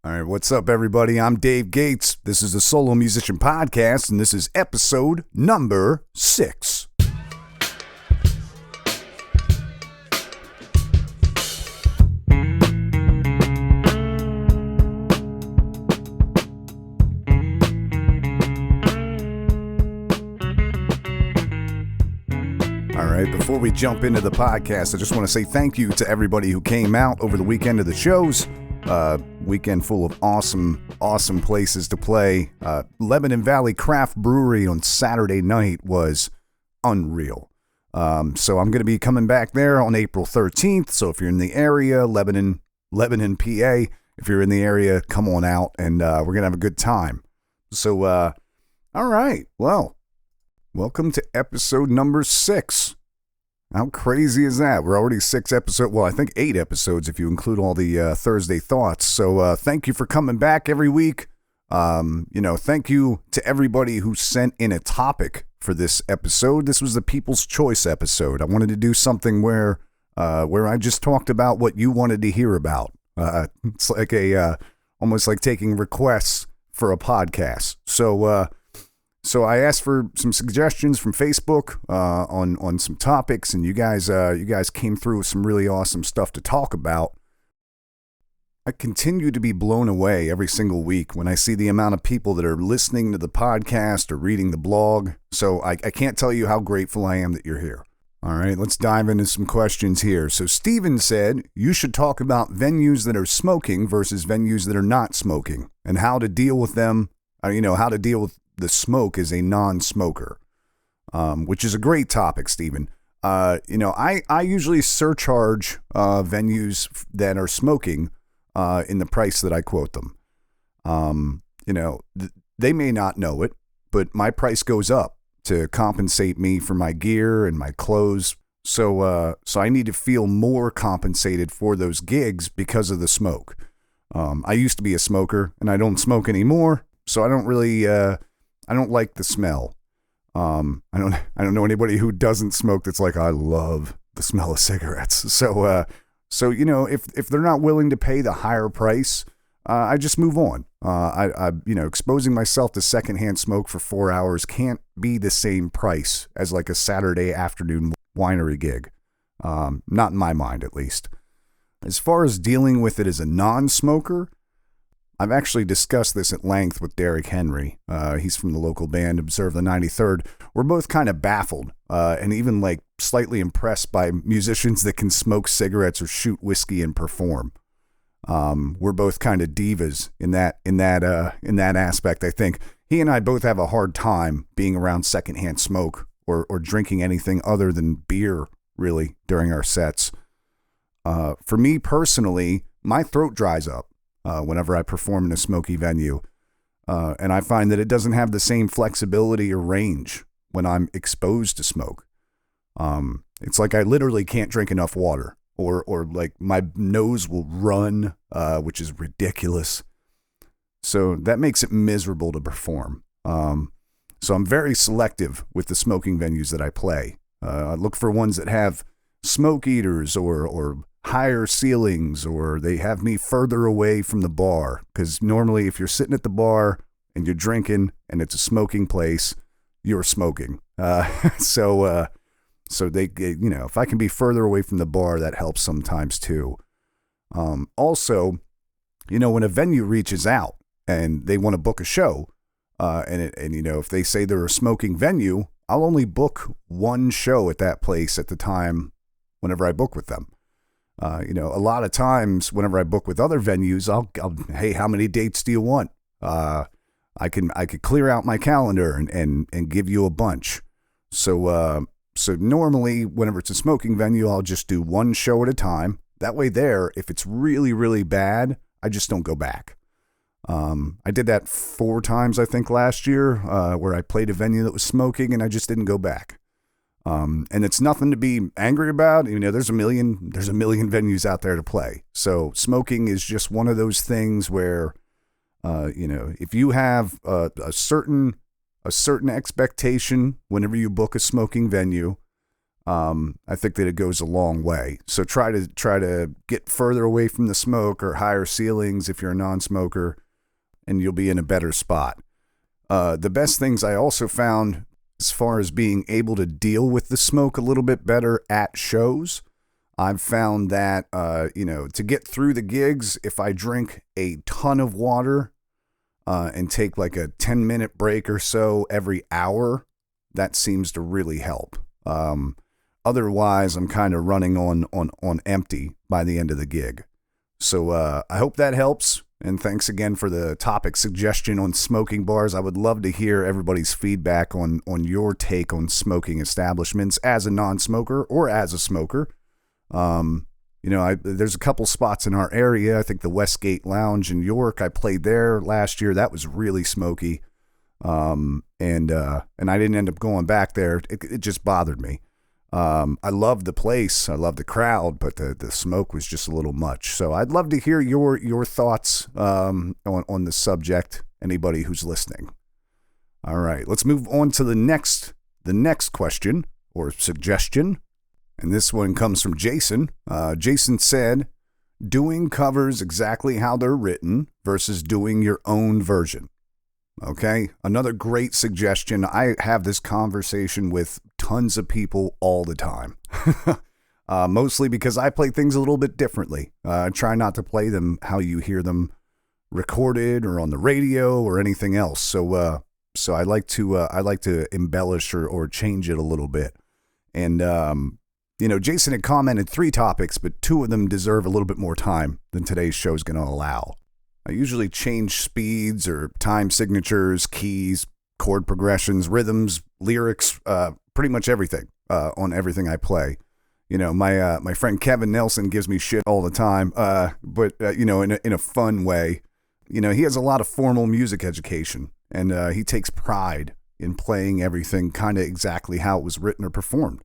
All right, what's up, everybody? I'm Dave Gates. This is the Solo Musician Podcast, and this is episode number 6. All right, before we jump into the podcast, I just want to say thank you to everybody who came out over the weekend of the shows. Weekend full of awesome places to play. Lebanon Valley Craft Brewery on Saturday night was unreal. So I'm going to be coming back there on April 13th. So if you're in the area, Lebanon, PA, if you're in the area, come on out and we're going to have a good time. So, all right. Well, welcome to episode number 6. How crazy is that? We're already 6 episodes. Well, I think 8 episodes if you include all the Thursday thoughts. So thank you for coming back every week. Thank you to everybody who sent in a topic for this episode. This was the People's Choice episode. I wanted to do something where I just talked about what you wanted to hear about. It's like almost like taking requests for a podcast. So I asked for some suggestions from Facebook on some topics, and you guys came through with some really awesome stuff to talk about. I continue to be blown away every single week when I see the amount of people that are listening to the podcast or reading the blog. So I can't tell you how grateful I am that you're here. All right, let's dive into some questions here. So Steven said, you should talk about venues that are smoking versus venues that are not smoking and how to deal with them, how to deal with the smoke as a non-smoker, which is a great topic, Stephen. I usually surcharge venues that are smoking in the price that I quote them. They may not know it, but my price goes up to compensate me for my gear and my clothes. So I need to feel more compensated for those gigs because of the smoke. I used to be a smoker, and I don't smoke anymore, so I don't really. I don't like the smell. I don't know anybody who doesn't smoke that's like, I love the smell of cigarettes. So if they're not willing to pay the higher price, I just move on. Exposing myself to secondhand smoke for 4 hours can't be the same price as like a Saturday afternoon winery gig. Not in my mind, at least. As far as dealing with it as a non-smoker, I've actually discussed this at length with Derek Henry. He's from the local band Observe the 93rd. We're both kind of baffled and even like slightly impressed by musicians that can smoke cigarettes or shoot whiskey and perform. We're both kind of divas in that aspect. I think he and I both have a hard time being around secondhand smoke or drinking anything other than beer really during our sets. For me personally, my throat dries up whenever I perform in a smoky venue. And I find that it doesn't have the same flexibility or range when I'm exposed to smoke. It's like I literally can't drink enough water or like my nose will run, which is ridiculous. So that makes it miserable to perform. So I'm very selective with the smoking venues that I play. I look for ones that have smoke eaters or higher ceilings, or they have me further away from the bar, because normally if you're sitting at the bar and you're drinking and it's a smoking place, you're smoking. So they, if I can be further away from the bar, that helps sometimes too. Also, when a venue reaches out and they want to book a show, and if they say they're a smoking venue, I'll only book one show at that place at the time whenever I book with them. A lot of times whenever I book with other venues, I'll hey, how many dates do you want? I could clear out my calendar and give you a bunch. So normally whenever it's a smoking venue, I'll just do one show at a time. That way there, if it's really, really bad, I just don't go back. I did that 4 times, I think, last year, where I played a venue that was smoking and I just didn't go back. And it's nothing to be angry about. There's a million venues out there to play. So smoking is just one of those things where, if you have a certain expectation whenever you book a smoking venue, I think that it goes a long way. So try to get further away from the smoke or higher ceilings if you're a non-smoker, and you'll be in a better spot. The best things I also found as far as being able to deal with the smoke a little bit better at shows, I've found that, to get through the gigs, if I drink a ton of water and take like a 10-minute break or so every hour, that seems to really help. Otherwise, I'm kind of running on empty by the end of the gig. So I hope that helps. And thanks again for the topic suggestion on smoking bars. I would love to hear everybody's feedback on your take on smoking establishments as a non-smoker or as a smoker. There's a couple spots in our area. I think the Westgate Lounge in York, I played there last year. That was really smoky. And I didn't end up going back there. It just bothered me. I loved the place. I loved the crowd, but the smoke was just a little much. So I'd love to hear your thoughts, on the subject. Anybody who's listening. All right, let's move on to the next question or suggestion. And this one comes from Jason. Jason said, doing covers exactly how they're written versus doing your own version. Okay, another great suggestion. I have this conversation with tons of people all the time, mostly because I play things a little bit differently. I try not to play them how you hear them recorded or on the radio or anything else. So I like to embellish or change it a little bit. And Jason had commented 3 topics, but 2 of them deserve a little bit more time than today's show is going to allow. I usually change speeds or time signatures, keys, chord progressions, rhythms, lyrics, pretty much everything on everything I play. My friend Kevin Nelson gives me shit all the time, but in a fun way. He has a lot of formal music education, and he takes pride in playing everything kind of exactly how it was written or performed,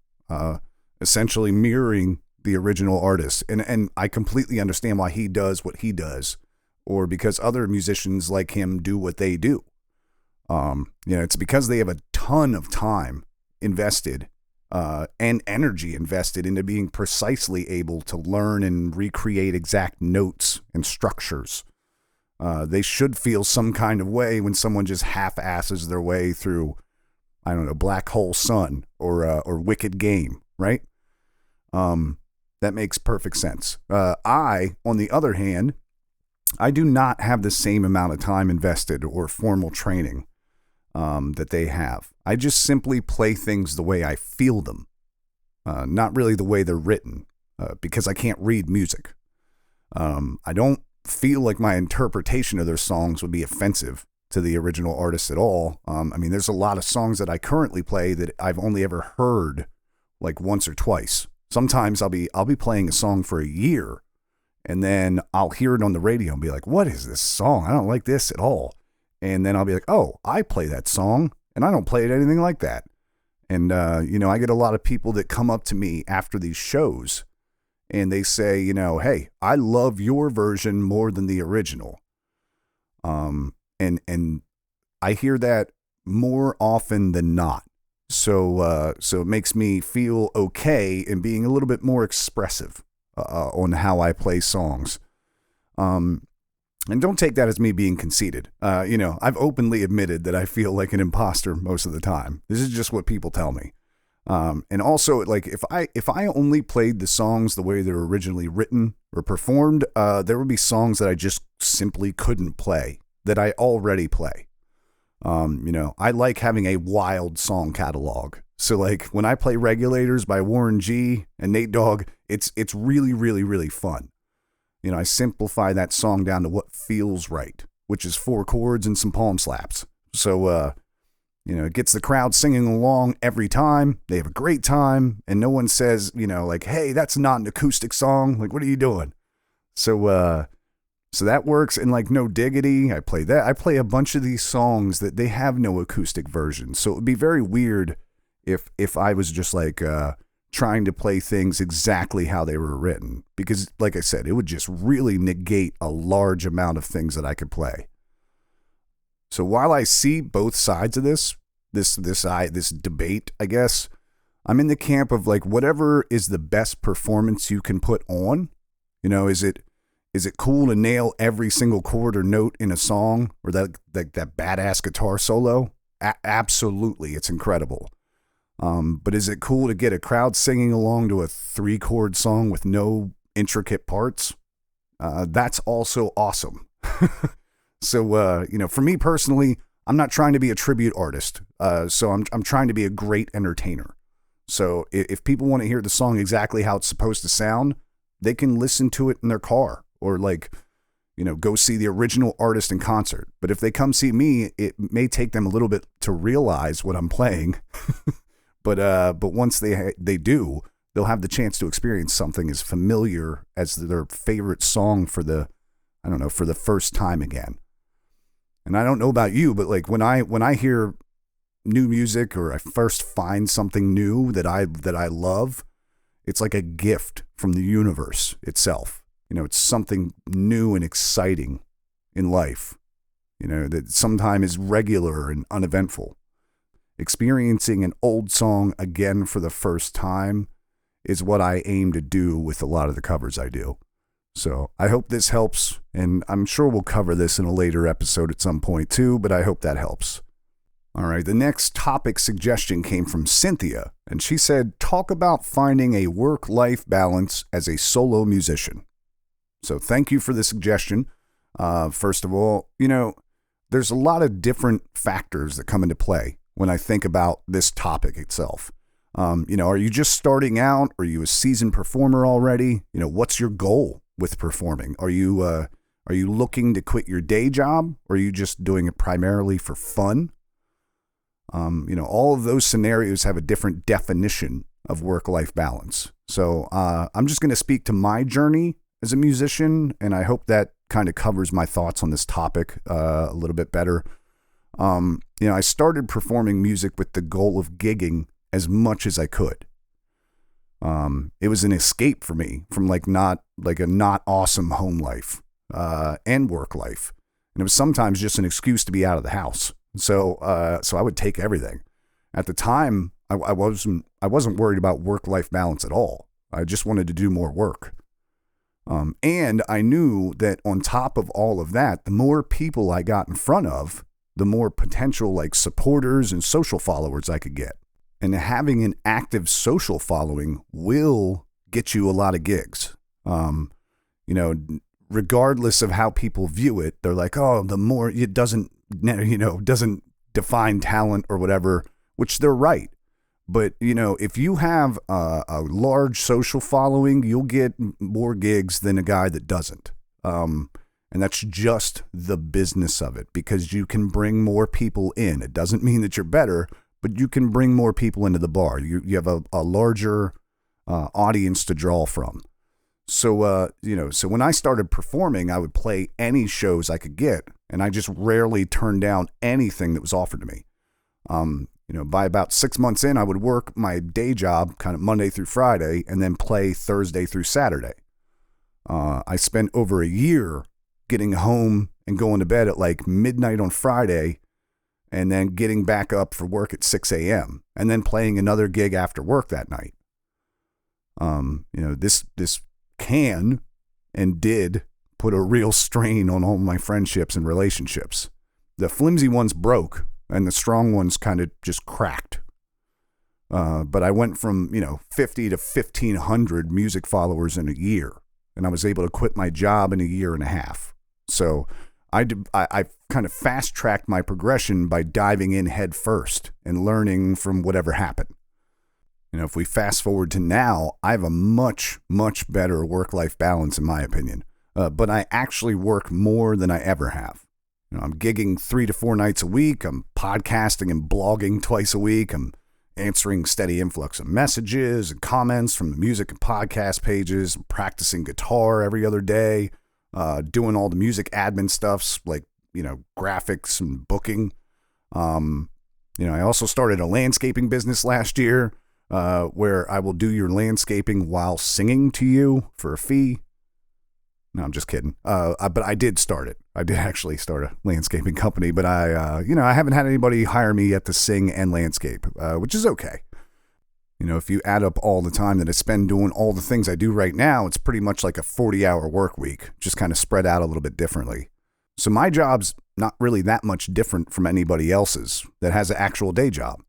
essentially mirroring the original artist. And I completely understand why he does what he does, or because other musicians like him do what they do. It's because they have a ton of time invested and energy invested into being precisely able to learn and recreate exact notes and structures. They should feel some kind of way when someone just half-asses their way through, I don't know, Black Hole Sun or Wicked Game, right? That makes perfect sense. I, on the other hand, I do not have the same amount of time invested or formal training that they have. I just simply play things the way I feel them, not really the way they're written, because I can't read music. I don't feel like my interpretation of their songs would be offensive to the original artist at all. There's a lot of songs that I currently play that I've only ever heard like once or twice. Sometimes I'll be playing a song for a year, and then I'll hear it on the radio and be like, what is this song? I don't like this at all. And then I'll be like, oh, I play that song, and I don't play it anything like that. And, I get a lot of people that come up to me after these shows, and they say, hey, I love your version more than the original. And I hear that more often than not. So it makes me feel okay in being a little bit more expressive on how I play songs. And don't take that as me being conceited. I've openly admitted that I feel like an imposter most of the time. This is just what people tell me. And also, like, if I only played the songs the way they were originally written or performed, there would be songs that I just simply couldn't play that I already play. I like having a wild song catalog. So like when I play Regulators by Warren G and Nate Dogg, it's really, really, really fun. I simplify that song down to what feels right, which is 4 chords and some palm slaps. So, it gets the crowd singing along every time. They have a great time, and no one says, like, hey, that's not an acoustic song. Like, what are you doing? So that works. And like No Diggity, I play that. I play a bunch of these songs that they have no acoustic versions. So it would be very weird if I was just like trying to play things exactly how they were written, because like I said, it would just really negate a large amount of things that I could play. So while I see both sides of this debate, I guess, I'm in the camp of like whatever is the best performance you can put on. Is it cool to nail every single chord or note in a song, or that badass guitar solo? Absolutely, it's incredible. But is it cool to get a crowd singing along to a 3-chord song with no intricate parts? That's also awesome. So, for me personally, I'm not trying to be a tribute artist. So I'm trying to be a great entertainer. So if people want to hear the song exactly how it's supposed to sound, they can listen to it in their car or go see the original artist in concert. But if they come see me, it may take them a little bit to realize what I'm playing. But once they do, they'll have the chance to experience something as familiar as their favorite song for the first time again. And I don't know about you, but like when I hear new music or I first find something new that I love, it's like a gift from the universe itself. It's something new and exciting in life, that sometimes is regular and uneventful. Experiencing an old song again for the first time is what I aim to do with a lot of the covers I do. So I hope this helps, and I'm sure we'll cover this in a later episode at some point too, but I hope that helps. All right, the next topic suggestion came from Cynthia, and she said, talk about finding a work-life balance as a solo musician. So thank you for the suggestion. First of all, there's a lot of different factors that come into play when I think about this topic itself. Are you just starting out? Are you a seasoned performer already? What's your goal with performing? Are you looking to quit your day job? Or are you just doing it primarily for fun? All of those scenarios have a different definition of work-life balance. So I'm just going to speak to my journey as a musician, and I hope that kind of covers my thoughts on this topic a little bit better. I started performing music with the goal of gigging as much as I could. It was an escape for me from a not awesome home life and work life. And it was sometimes just an excuse to be out of the house. So I would take everything. At the time, I wasn't worried about work-life balance at all. I just wanted to do more work. And I knew that on top of all of that, the more people I got in front of, the more potential supporters and social followers I could get. And having an active social following will get you a lot of gigs. Regardless of how people view it, they're like, oh, the more it doesn't define talent or whatever, which they're right. But, if you have a large social following, you'll get more gigs than a guy that doesn't. And that's just the business of it, because you can bring more people in. It doesn't mean that you're better, but you can bring more people into the bar. You have a larger audience to draw from. So when I started performing, I would play any shows I could get, and I just rarely turned down anything that was offered to me. By about 6 months in, I would work my day job kind of Monday through Friday and then play Thursday through Saturday. I spent over a year getting home and going to bed at midnight on Friday and then getting back up for work at 6 a.m. and then playing another gig after work that night. This can and did put a real strain on all my friendships and relationships. The flimsy ones broke and the strong ones kind of just cracked. But I went from, 50 to 1,500 music followers in a year, and I was able to quit my job in a year and a half. So I kind of fast-tracked my progression by diving in head first and learning from whatever happened. If we fast forward to now, I have a much, much better work-life balance, in my opinion. But I actually work more than I ever have. I'm gigging 3 to 4 nights a week. I'm podcasting and blogging twice a week. I'm answering steady influx of messages and comments from the music and podcast pages. I'm practicing guitar every other day. Doing all the music admin stuffs graphics and booking. I also started a landscaping business last year, where I will do your landscaping while singing to you for a fee. No, I'm just kidding. But I did start it. I did actually start a landscaping company, but I haven't had anybody hire me yet to sing and landscape, which is okay. If you add up all the time that I spend doing all the things I do right now, it's pretty much like a 40-hour work week, just kind of spread out a little bit differently. So my job's not really that much different from anybody else's that has an actual day job.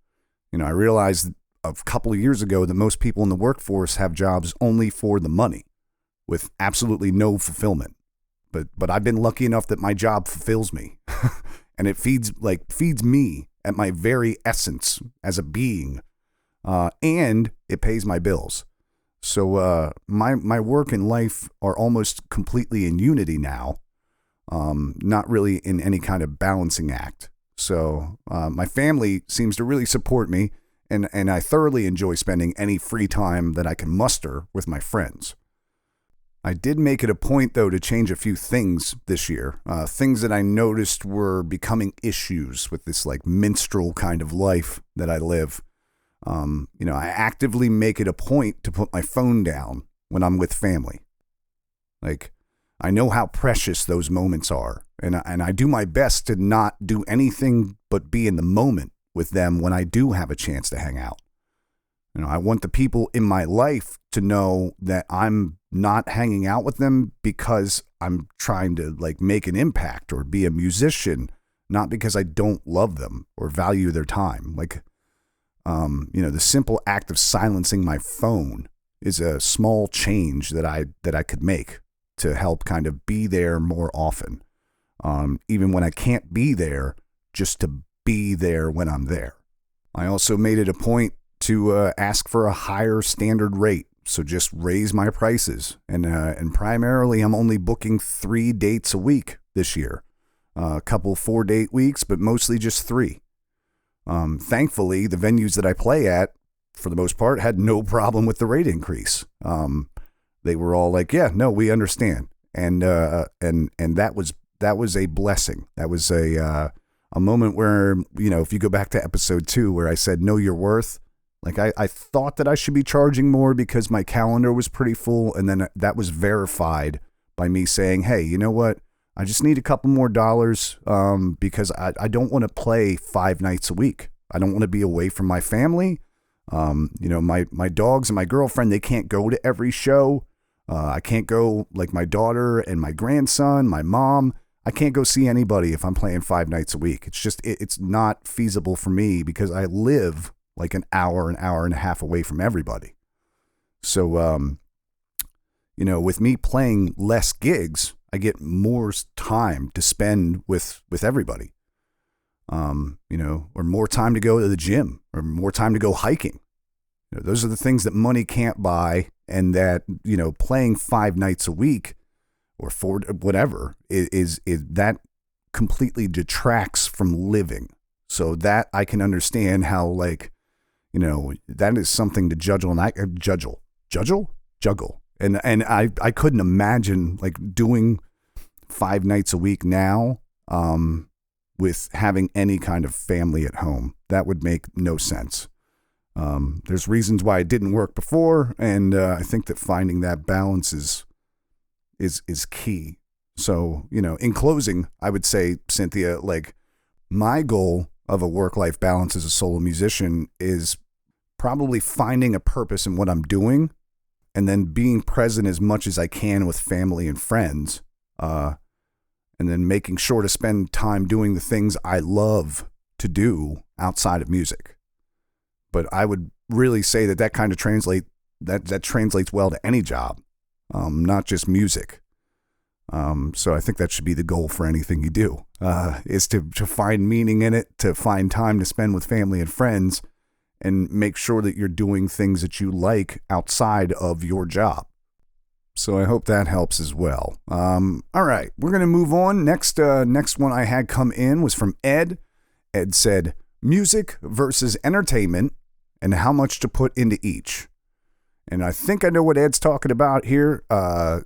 I realized a couple of years ago that most people in the workforce have jobs only for the money with absolutely no fulfillment. But I've been lucky enough that my job fulfills me and it feeds me at my very essence as a being. And it pays my bills. So my work and life are almost completely in unity now, not really in any kind of balancing act. So my family seems to really support me, and I thoroughly enjoy spending any free time that I can muster with my friends. I did make it a point, though, to change a few things this year, things that I noticed were becoming issues with this like minstrel kind of life that I live. I actively make it a point to put my phone down when I'm with family. Like, I know how precious those moments are, and I do my best to not do anything but be in the moment with them when I do have a chance to hang out. I want the people in my life to know that I'm not hanging out with them because I'm trying to like make an impact or be a musician, not because I don't love them or value their time. Like, the simple act of silencing my phone is a small change that I could make to help kind of be there more often. Even when I can't be there, just to be there when I'm there. I also made it a point to ask for a higher standard rate. So just raise my prices. And primarily I'm only booking 3 dates a week this year. A couple 4-date weeks, but mostly just 3. Thankfully, the venues that I play at, for the most part, had no problem with the rate increase. They were all like, "Yeah, no, we understand," and that was a blessing. That was a moment where if you go back to episode 2 where I said know your worth, like I thought that I should be charging more because my calendar was pretty full, and then that was verified by me saying, "Hey, you know what? I just need a couple more dollars because I don't want to play 5 nights a week. I don't want to be away from my family. My dogs and my girlfriend, they can't go to every show. I can't go, like my daughter and my grandson, my mom. I can't go see anybody if I'm playing 5 nights a week. It's just, it's not feasible for me because I live like an hour and a half away from everybody. So, with me playing less gigs, I get more time to spend with everybody, or more time to go to the gym or more time to go hiking. Those are the things that money can't buy, and that, playing 5 nights a week or 4, whatever is that completely detracts from living. So that I can understand how, like, that is something to juggle. And I couldn't imagine like doing 5 nights a week now with having any kind of family at home. That would make no sense. There's reasons why it didn't work before, and I think that finding that balance is key. So, in closing, I would say, Cynthia, like, my goal of a work-life balance as a solo musician is probably finding a purpose in what I'm doing, and then being present as much as I can with family and friends, and then making sure to spend time doing the things I love to do outside of music. But I would really say that kind of translates well to any job, not just music. So I think that should be the goal for anything you do, is to find meaning in it, to find time to spend with family and friends, and make sure that you're doing things that you like outside of your job. So I hope that helps as well. All right, we're going to move on. Next one I had come in was from Ed. Ed said, music versus entertainment and how much to put into each. And I think I know what Ed's talking about here.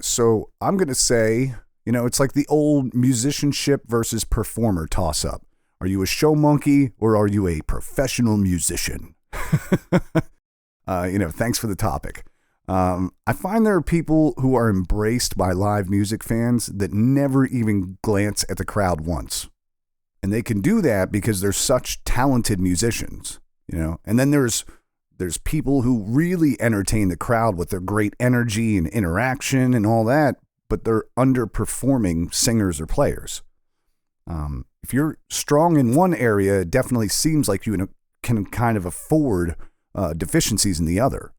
So I'm going to say, it's like the old musicianship versus performer toss-up. Are you a show monkey or are you a professional musician? Thanks for the topic. I find there are people who are embraced by live music fans that never even glance at the crowd once. And they can do that because they're such talented musicians, and then there's There's people who really entertain the crowd with their great energy and interaction and all that, but they're underperforming singers or players. If you're strong in one area, it definitely seems like you can kind of afford deficiencies in the other.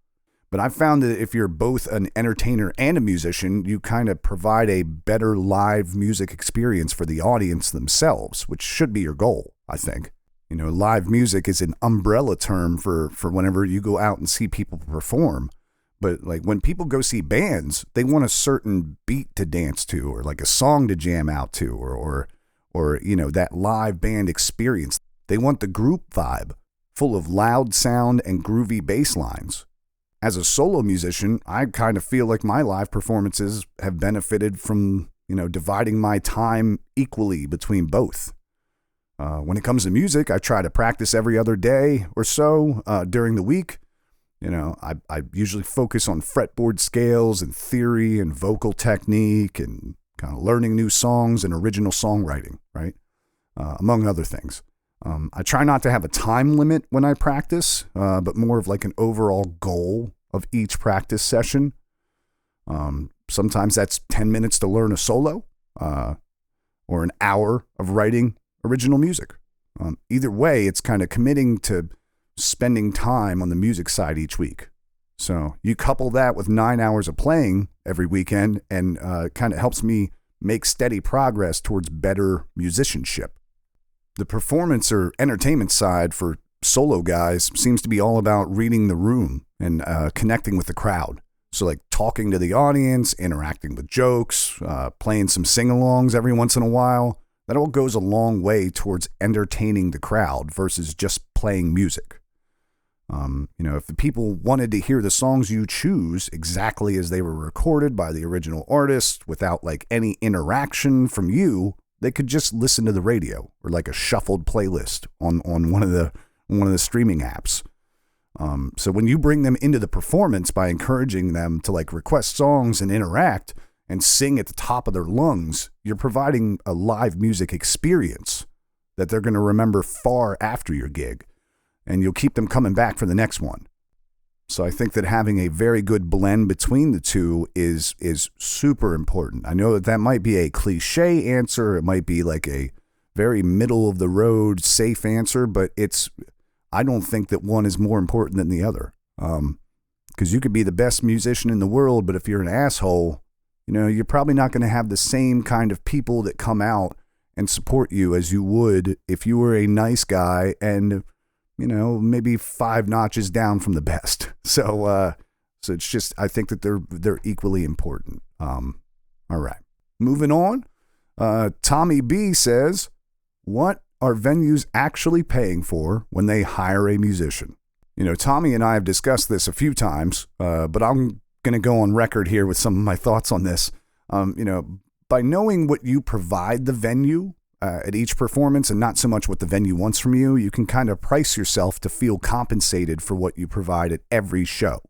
But I've found that if you're both an entertainer and a musician, you kind of provide a better live music experience for the audience themselves, which should be your goal, I think. You know, live music is an umbrella term for whenever you go out and see people perform. But like when people go see bands, they want a certain beat to dance to, or like a song to jam out to, or you know, that live band experience. They want the group vibe, full of loud sound and groovy bass lines. As a solo musician, I kind of feel like my live performances have benefited from, you know, dividing my time equally between both. When it comes to music, I try to practice every other day or so during the week. You know, I usually focus on fretboard scales and theory and vocal technique and kind of learning new songs and original songwriting, right? Among other things. I try not to have a time limit when I practice, but more of like an overall goal of each practice session. Sometimes that's 10 minutes to learn a solo, or an hour of writing original music. Either way, it's kind of committing to spending time on the music side each week. So you couple that with 9 hours of playing every weekend, and kind of helps me make steady progress towards better musicianship. The performance or entertainment side for solo guys seems to be all about reading the room and connecting with the crowd. So like talking to the audience, interacting with jokes, playing some sing-alongs every once in a while. That all goes a long way towards entertaining the crowd versus just playing music. You know, if the people wanted to hear the songs you choose exactly as they were recorded by the original artist without like any interaction from you, they could just listen to the radio or like a shuffled playlist on one of the streaming apps. So when you bring them into the performance by encouraging them to like request songs and interact and sing at the top of their lungs, you're providing a live music experience that they're going to remember far after your gig, and you'll keep them coming back for the next one. So I think that having a very good blend between the two is super important. I know that might be a cliche answer. It might be like a very middle of the road, safe answer, but I don't think that one is more important than the other. Because you could be the best musician in the world, but if you're an asshole, you know, you're probably not going to have the same kind of people that come out and support you as you would if you were a nice guy and, you know, maybe 5 notches down from the best. So it's just, I think that they're equally important. All right. Moving on. Tommy B says, what are venues actually paying for when they hire a musician? You know, Tommy and I have discussed this a few times, but I'm going to go on record here with some of my thoughts on this. You know, by knowing what you provide the venue at each performance and not so much what the venue wants from you, you can kind of price yourself to feel compensated for what you provide at every show.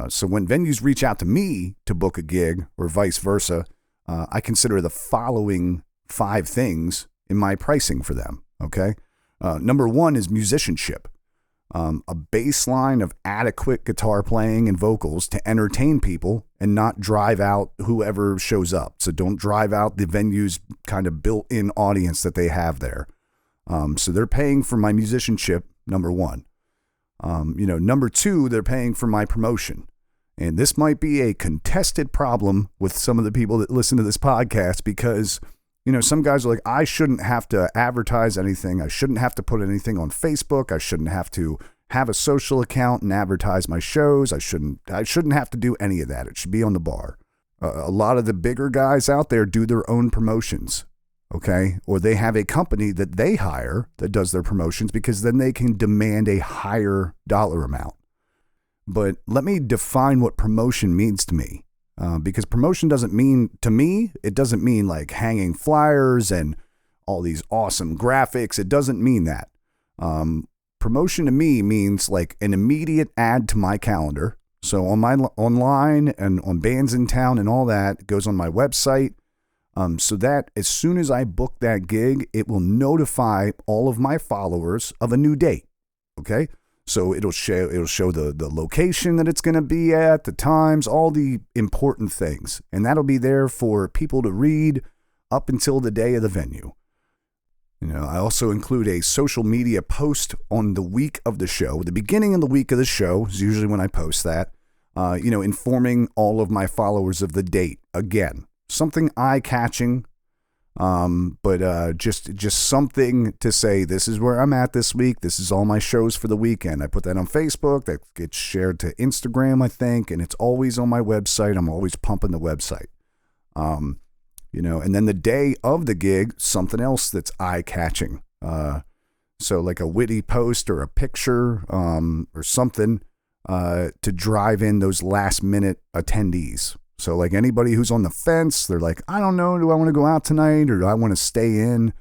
So when venues reach out to me to book a gig or vice versa, I consider the following 5 things in my pricing for them. Okay. Number 1 is musicianship. A baseline of adequate guitar playing and vocals to entertain people and not drive out whoever shows up. So don't drive out the venue's kind of built-in audience that they have there. So they're paying for my musicianship, number 1. You know, number 2, they're paying for my promotion. And this might be a contested problem with some of the people that listen to this podcast because, you know, some guys are like, I shouldn't have to advertise anything. I shouldn't have to put anything on Facebook. I shouldn't have to have a social account and advertise my shows. I shouldn't have to do any of that. It should be on the bar. A lot of the bigger guys out there do their own promotions, okay? Or they have a company that they hire that does their promotions because then they can demand a higher dollar amount. But let me define what promotion means to me. Because promotion doesn't mean, to me, it doesn't mean like hanging flyers and all these awesome graphics. It doesn't mean that. Promotion to me means like an immediate add to my calendar. So on my online and on Bands in Town and all that, it goes on my website. So that as soon as I book that gig, it will notify all of my followers of a new date. Okay. So it'll show the location that it's going to be at, the times, all the important things. And that'll be there for people to read up until the day of the venue. I also include a social media post on the week of the show. The beginning of the week of the show is usually when I post that, informing all of my followers of the date. Again, something eye-catching, but just something to say, this is where I'm at this week. This is all my shows for the weekend. I put that on Facebook. That gets shared to Instagram, I think, and it's always on my website. I'm always pumping the website. And then the day of the gig, something else that's eye-catching. So like a witty post or a picture or something to drive in those last-minute attendees. So like anybody who's on the fence, they're like, I don't know, do I want to go out tonight or do I want to stay in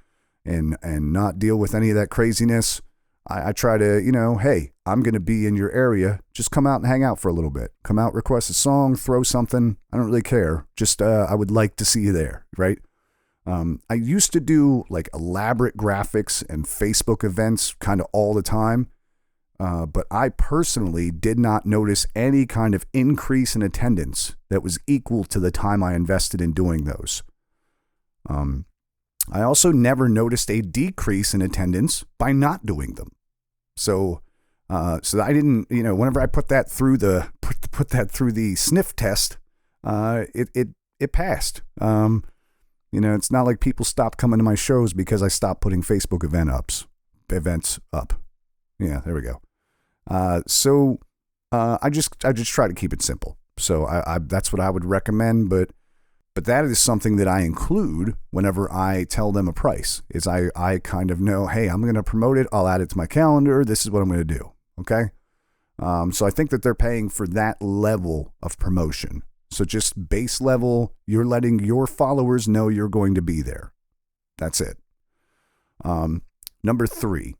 and not deal with any of that craziness? I try to, hey, I'm going to be in your area. Just come out and hang out for a little bit. Come out, request a song, throw something. I don't really care. Just I would like to see you there, right? I used to do like elaborate graphics and Facebook events kind of all the time. But I personally did not notice any kind of increase in attendance that was equal to the time I invested in doing those. I also never noticed a decrease in attendance by not doing them. So I didn't, whenever I put that through the sniff test, it passed. It's not like people stopped coming to my shows because I stopped putting Facebook events up. Yeah, there we go. I just try to keep it simple. So I that's what I would recommend, but that is something that I include whenever I tell them a price, is I kind of know, hey, I'm going to promote it. I'll add it to my calendar. This is what I'm going to do. Okay. So I think that they're paying for that level of promotion. So just base level, you're letting your followers know you're going to be there. That's it. Number 3,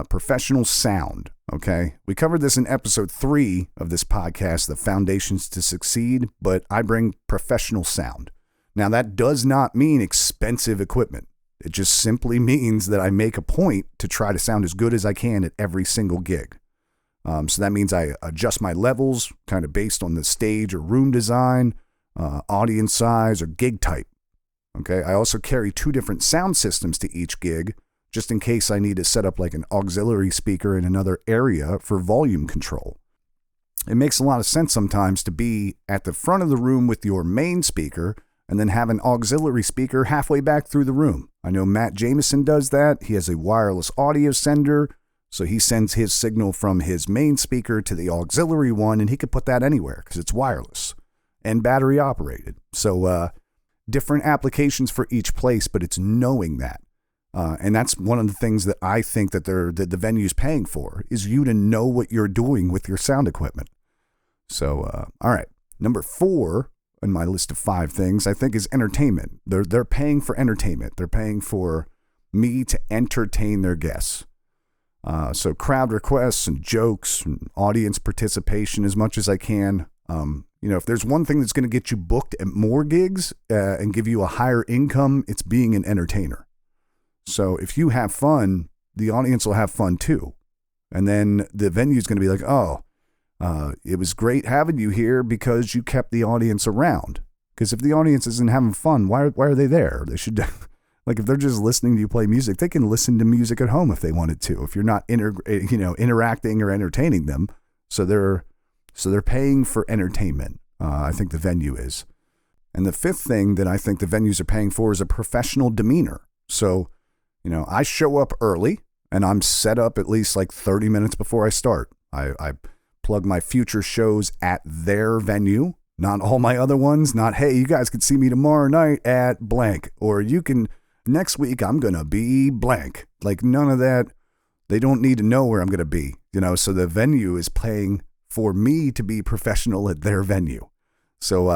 professional sound. Okay. We covered this in episode 3 of this podcast, The Foundations to Succeed, but I bring professional sound. Now that does not mean expensive equipment. It just simply means that I make a point to try to sound as good as I can at every single gig. So that means I adjust my levels kind of based on the stage or room design, audience size, or gig type. Okay. I also carry 2 different sound systems to each gig, just in case I need to set up like an auxiliary speaker in another area for volume control. It makes a lot of sense sometimes to be at the front of the room with your main speaker and then have an auxiliary speaker halfway back through the room. I know Matt Jameson does that. He has a wireless audio sender, so he sends his signal from his main speaker to the auxiliary one, and he could put that anywhere because it's wireless and battery operated. So different applications for each place, but it's knowing that. And that's one of the things that I think that the venue's paying for, is you to know what you're doing with your sound equipment. So, all right. Number 4 in my list of 5 things, I think, is entertainment. They're paying for entertainment. They're paying for me to entertain their guests. So crowd requests and jokes and audience participation as much as I can. If there's one thing that's going to get you booked at more gigs and give you a higher income, it's being an entertainer. So if you have fun, the audience will have fun too. And then the venue's going to be like, oh, it was great having you here because you kept the audience around. Because if the audience isn't having fun, why are they there? They should, like, if they're just listening to you play music, they can listen to music at home if they wanted to. If you're not interacting or entertaining them, so they're paying for entertainment. I think the venue is. And the 5th thing that I think the venues are paying for is a professional demeanor. So, I show up early and I'm set up at least like 30 minutes before I start. I plug my future shows at their venue, not all my other ones. Not, hey, you guys can see me tomorrow night at blank, or next week I'm going to be blank. Like, none of that. They don't need to know where I'm going to be, so the venue is paying for me to be professional at their venue. So,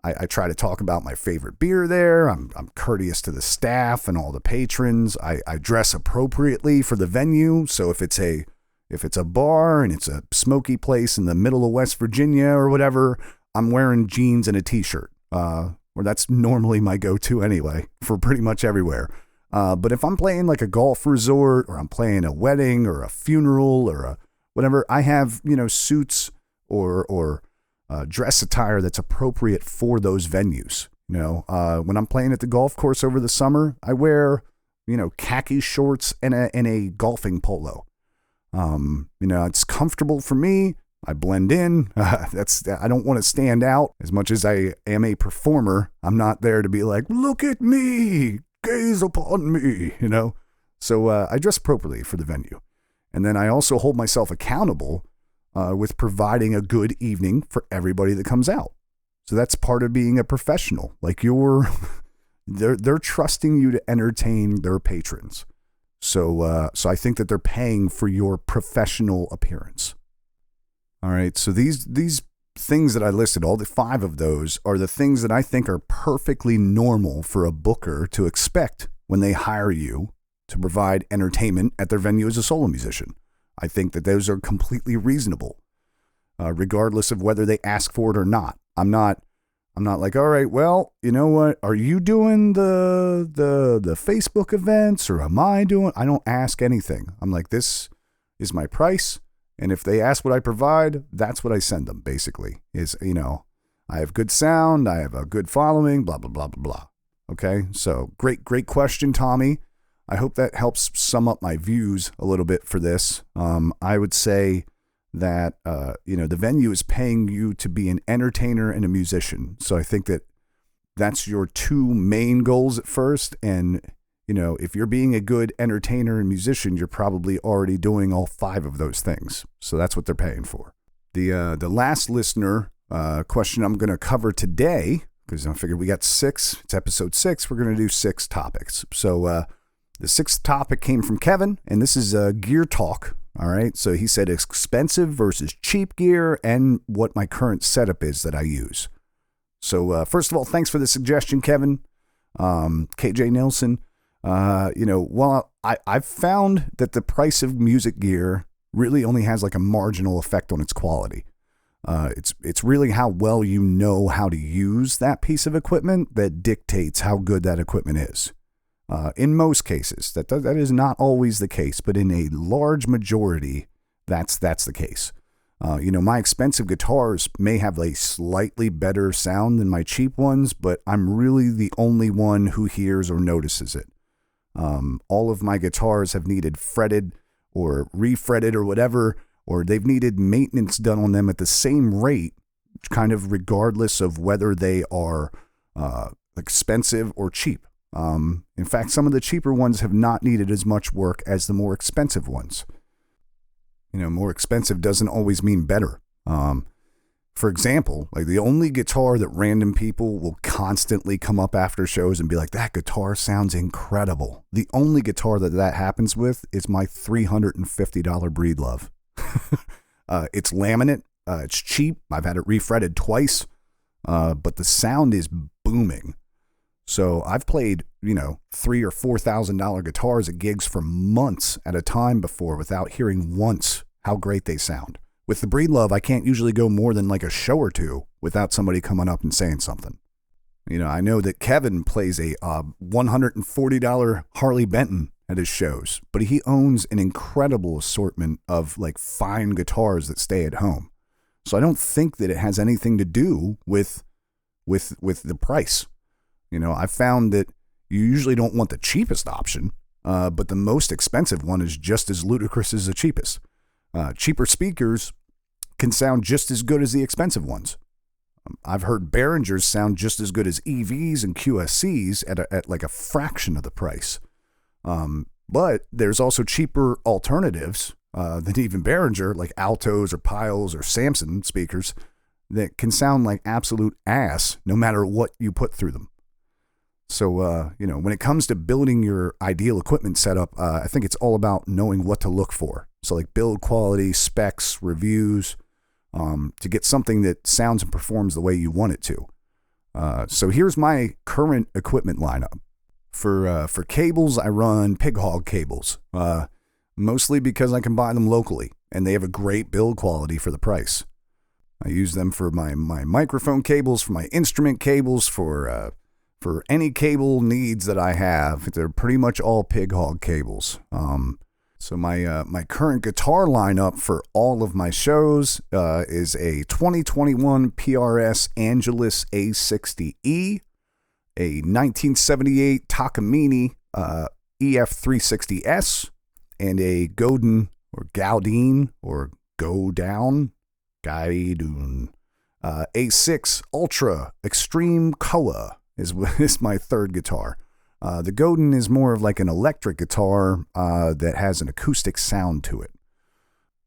I try to talk about my favorite beer there. I'm courteous to the staff and all the patrons. I dress appropriately for the venue. So if it's a bar and it's a smoky place in the middle of West Virginia or whatever, I'm wearing jeans and a t-shirt. Or that's normally my go-to anyway for pretty much everywhere. But if I'm playing like a golf resort, or I'm playing a wedding or a funeral or a whatever, I have, suits or dress attire that's appropriate for those venues. When I'm playing at the golf course over the summer, I wear, khaki shorts and a golfing polo. It's comfortable for me. I blend in. I don't want to stand out as much as I am a performer. I'm not there to be like, look at me, gaze upon me, So I dress appropriately for the venue. And then I also hold myself accountable with providing a good evening for everybody that comes out. So that's part of being a professional. Like they're trusting you to entertain their patrons. So I think that they're paying for your professional appearance. All right. So these things that I listed, all the 5 of those, are the things that I think are perfectly normal for a booker to expect when they hire you to provide entertainment at their venue as a solo musician. I think that those are completely reasonable, regardless of whether they ask for it or not. I'm not like, all right, well, you know what? Are you doing the Facebook events, or am I doing? I don't ask anything. I'm like, this is my price. And if they ask what I provide, that's what I send them, basically, is, I have good sound, I have a good following, blah, blah, blah, blah, blah. Okay, so great question, Tommy. I hope that helps sum up my views a little bit for this. I would say that, the venue is paying you to be an entertainer and a musician. So I think that that's your 2 main goals at first. And, if you're being a good entertainer and musician, you're probably already doing all 5 of those things. So that's what they're paying for. The last listener question I'm going to cover today, because I figured we got 6, it's episode 6, we're going to do 6 topics. So the 6th topic came from Kevin, and this is gear talk. All right. So he said expensive versus cheap gear and what my current setup is that I use. So first of all, thanks for the suggestion, Kevin. KJ Nelson. Well, I've found that the price of music gear really only has like a marginal effect on its quality. It's really how well you know how to use that piece of equipment that dictates how good that equipment is. In most cases, that is not always the case, but in a large majority, that's the case. My expensive guitars may have a slightly better sound than my cheap ones, but I'm really the only one who hears or notices it. All of my guitars have needed fretted or refretted or whatever, or they've needed maintenance done on them at the same rate, kind of regardless of whether they are expensive or cheap. In fact, some of the cheaper ones have not needed as much work as the more expensive ones. More expensive doesn't always mean better. For example, like the only guitar that random people will constantly come up after shows and be like, that guitar sounds incredible. The only guitar that happens with is my $350 Breedlove. It's laminate. It's cheap. I've had it refretted twice. But the sound is booming. So I've played, $3,000 or $4,000 guitars at gigs for months at a time before without hearing once how great they sound. With the Breedlove, I can't usually go more than like a show or two without somebody coming up and saying something. I know that Kevin plays a $140 Harley Benton at his shows, but he owns an incredible assortment of like fine guitars that stay at home. So I don't think that it has anything to do with the price. I found that you usually don't want the cheapest option, but the most expensive one is just as ludicrous as the cheapest. Cheaper speakers can sound just as good as the expensive ones. I've heard Behringers sound just as good as EVs and QSCs at like a fraction of the price. But there's also cheaper alternatives than even Behringer, like Altos or Piles or Samson speakers that can sound like absolute ass no matter what you put through them. So, when it comes to building your ideal equipment setup, I think it's all about knowing what to look for. So like build quality, specs, reviews, to get something that sounds and performs the way you want it to. So here's my current equipment lineup. For cables, I run Pig Hog cables, mostly because I can buy them locally and they have a great build quality for the price. I use them for my microphone cables, for my instrument cables, for for any cable needs that I have. They're pretty much all pig hog cables. So my current guitar lineup for all of my shows is a 2021 PRS Angelus A60E, a 1978 Takamine EF360S, and a Godin or Gaudin or Gaudin A6 Ultra Extreme Koa is my third guitar. The Godin is more of like an electric guitar that has an acoustic sound to it.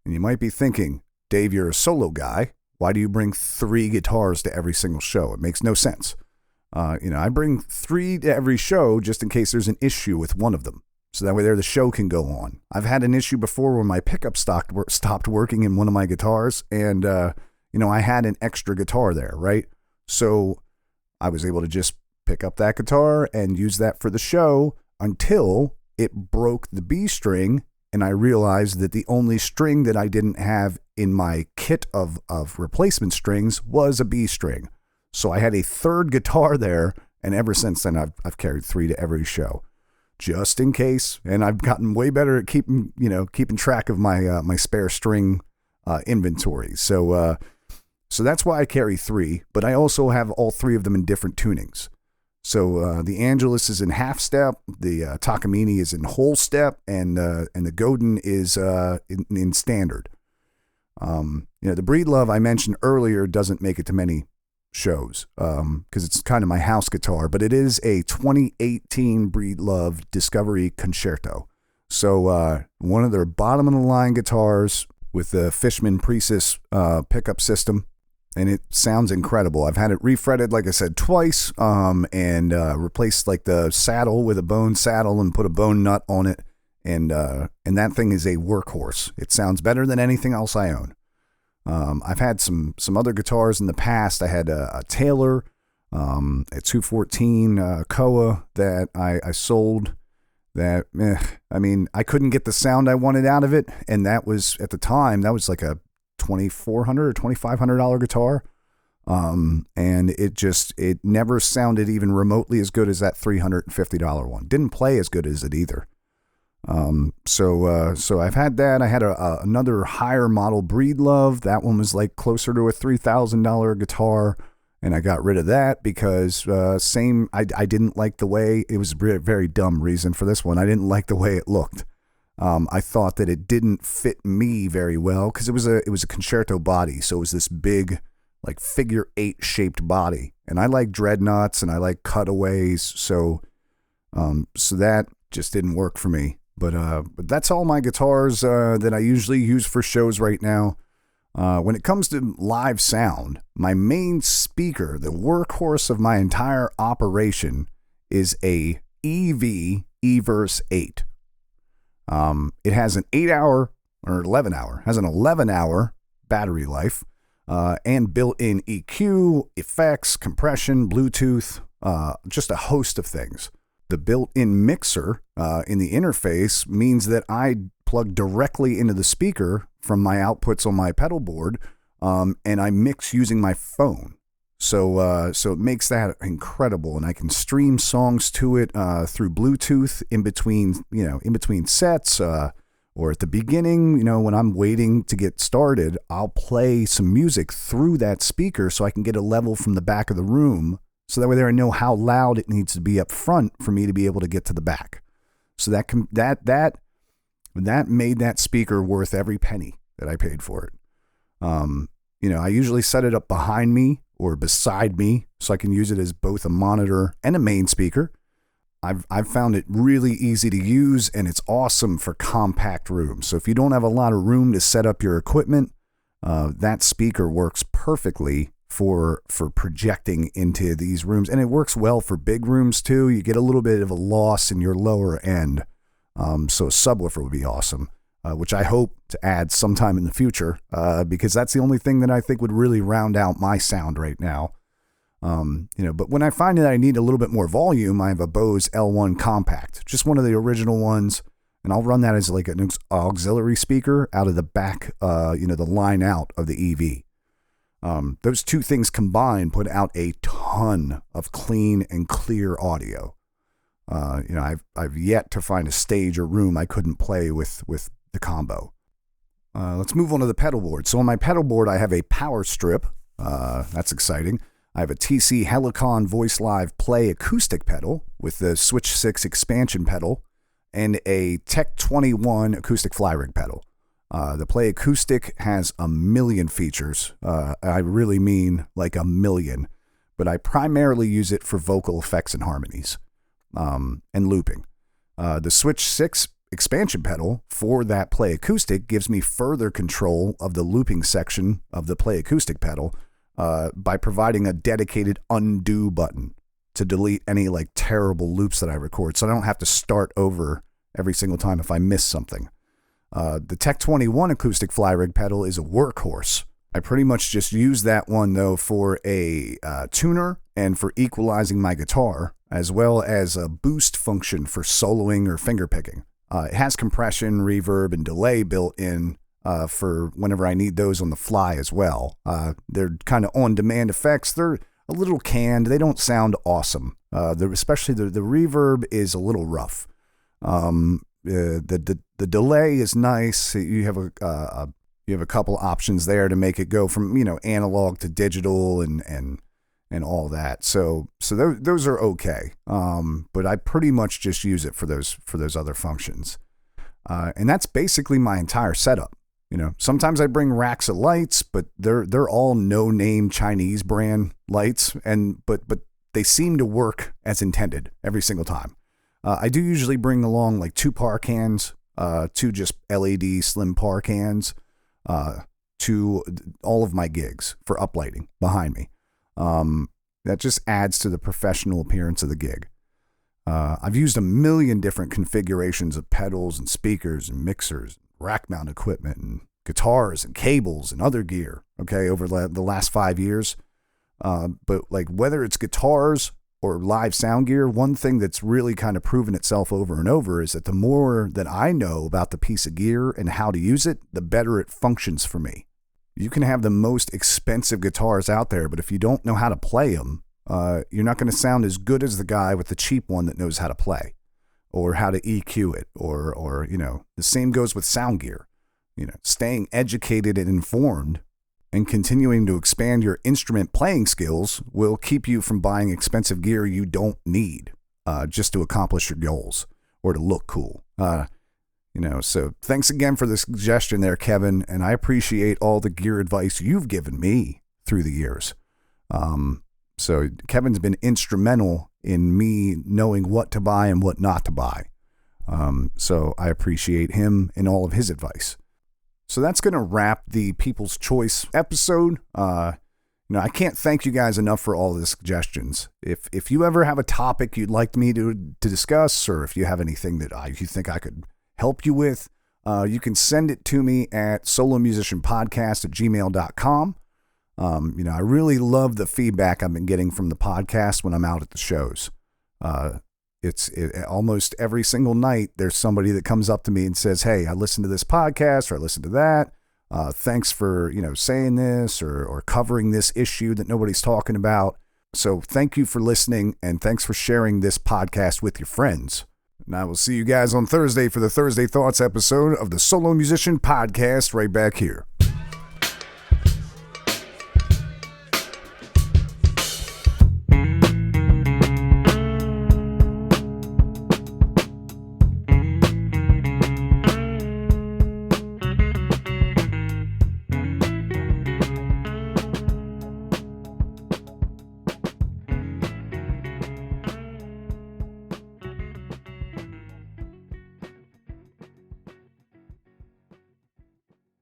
And you might be thinking, Dave, you're a solo guy. Why do you bring 3 guitars to every single show? It makes no sense. I bring 3 to every show just in case there's an issue with one of them. So that way the show can go on. I've had an issue before where my pickup stopped working in one of my guitars, and, I had an extra guitar there, right? So I was able to just pick up that guitar and use that for the show until it broke the B string, and I realized that the only string that I didn't have in my kit of replacement strings was a B string. So I had a third guitar there, and ever since then I've carried 3 to every show, just in case. And I've gotten way better at keeping track of my spare string inventory. So that's why I carry 3, but I also have all 3 of them in different tunings. So the Angelus is in half step, the Takamine is in whole step, and the Godin is in standard. The Breedlove I mentioned earlier doesn't make it to many shows because it's kind of my house guitar, but it is a 2018 Breedlove Discovery Concerto. So one of their bottom of the line guitars with the Fishman Precis pickup system. And it sounds incredible. I've had it refretted, like I said, twice, and replaced like the saddle with a bone saddle and put a bone nut on it. And that thing is a workhorse. It sounds better than anything else I own. I've had some other guitars in the past. I had a Taylor, a 214 Koa that I sold. That I couldn't get the sound I wanted out of it, and that was at the time like a $2,400 or $2,500 guitar, and it never sounded even remotely as good as that $350 one. Didn't play as good as it either. So I've had that. I had another higher model Breedlove. That one was like closer to a $3,000 guitar, and I got rid of that because I didn't like the way it was. A very dumb reason for this one. I didn't like the way it looked. I thought that it didn't fit me very well because it was a concerto body, so it was this big, like figure 8 shaped body, and I like dreadnoughts and I like cutaways, so that just didn't work for me. But that's all my guitars that I usually use for shows right now. When it comes to live sound, my main speaker, the workhorse of my entire operation, is a EV Everse 8. It has an 8-hour or 11-hour, has an 11-hour battery life, and built-in EQ, effects, compression, Bluetooth, just a host of things. The built-in mixer in the interface means that I plug directly into the speaker from my outputs on my pedal board, and I mix using my phone. So it makes that incredible, and I can stream songs to it through Bluetooth in between sets, or at the beginning. When I'm waiting to get started, I'll play some music through that speaker so I can get a level from the back of the room. So that way there I know how loud it needs to be up front for me to be able to get to the back. So that made that speaker worth every penny that I paid for it. I usually set it up behind me or beside me so I can use it as both a monitor and a main speaker. I've found it really easy to use, and it's awesome for compact rooms. So if you don't have a lot of room to set up your equipment, that speaker works perfectly for projecting into these rooms, and it works well for big rooms too. You get a little bit of a loss in your lower end, so a subwoofer would be awesome, which I hope to add sometime in the future, because that's the only thing that I think would really round out my sound right now. But when I find that I need a little bit more volume, I have a Bose L1 Compact, just one of the original ones, and I'll run that as like an auxiliary speaker out of the back, the line out of the EV. Those two things combined put out a ton of clean and clear audio. I've yet to find a stage or room I couldn't play with the combo. Let's move on to the pedal board. So on my pedal board, I have a power strip. That's exciting. I have a TC Helicon Voice Live Play acoustic pedal with the Switch 6 expansion pedal and a Tech 21 acoustic fly rig pedal. The Play acoustic has a million features. I really mean like a million, but I primarily use it for vocal effects and harmonies and looping. The Switch 6 expansion pedal for that Play acoustic gives me further control of the looping section of the Play acoustic pedal by providing a dedicated undo button to delete any like terrible loops that I record, so I don't have to start over every single time if I miss something. The Tech 21 acoustic fly rig pedal is a workhorse. I pretty much just use that one though for a tuner and for equalizing my guitar, as well as a boost function for soloing or fingerpicking. It has compression, reverb, and delay built in for whenever I need those on the fly as well. They're kind of on-demand effects. They're a little canned. They don't sound awesome. Especially the reverb is a little rough. The delay is nice. You have a couple options there to make it go from analog to digital and all that. So those are okay. But I pretty much just use it for those other functions. And that's basically my entire setup. Sometimes I bring racks of lights, but they're all no-name Chinese brand lights, but they seem to work as intended every single time. I do usually bring along like 2 par cans, 2 just LED slim par cans, to all of my gigs for uplighting behind me. That just adds to the professional appearance of the gig. I've used a million different configurations of pedals and speakers and mixers, rack mount equipment and guitars and cables and other gear, okay, over the last 5 years. But like whether it's guitars or live sound gear, one thing that's really kind of proven itself over and over is that the more that I know about the piece of gear and how to use it, the better it functions for me. You can have the most expensive guitars out there, but if you don't know how to play them, you're not going to sound as good as the guy with the cheap one that knows how to play or how to EQ it, or the same goes with sound gear. Staying educated and informed and continuing to expand your instrument playing skills will keep you from buying expensive gear you don't need just to accomplish your goals or to look cool. So thanks again for the suggestion there, Kevin, and I appreciate all the gear advice you've given me through the years. So Kevin's been instrumental in me knowing what to buy and what not to buy. So I appreciate him and all of his advice. So that's going to wrap the People's Choice episode. I can't thank you guys enough for all the suggestions. If you ever have a topic you'd like me to discuss, or if you have anything that you think I could help you with, you can send it to me at solomusicianpodcast@gmail.com. I really love the feedback I've been getting from the podcast when I'm out at the shows. Almost every single night, there's somebody that comes up to me and says, "Hey, I listened to this podcast, or I listened to that. Thanks for, saying this or covering this issue that nobody's talking about." So thank you for listening, and thanks for sharing this podcast with your friends. And I will see you guys on Thursday for the Thursday Thoughts episode of the Solo Musician Podcast right back here.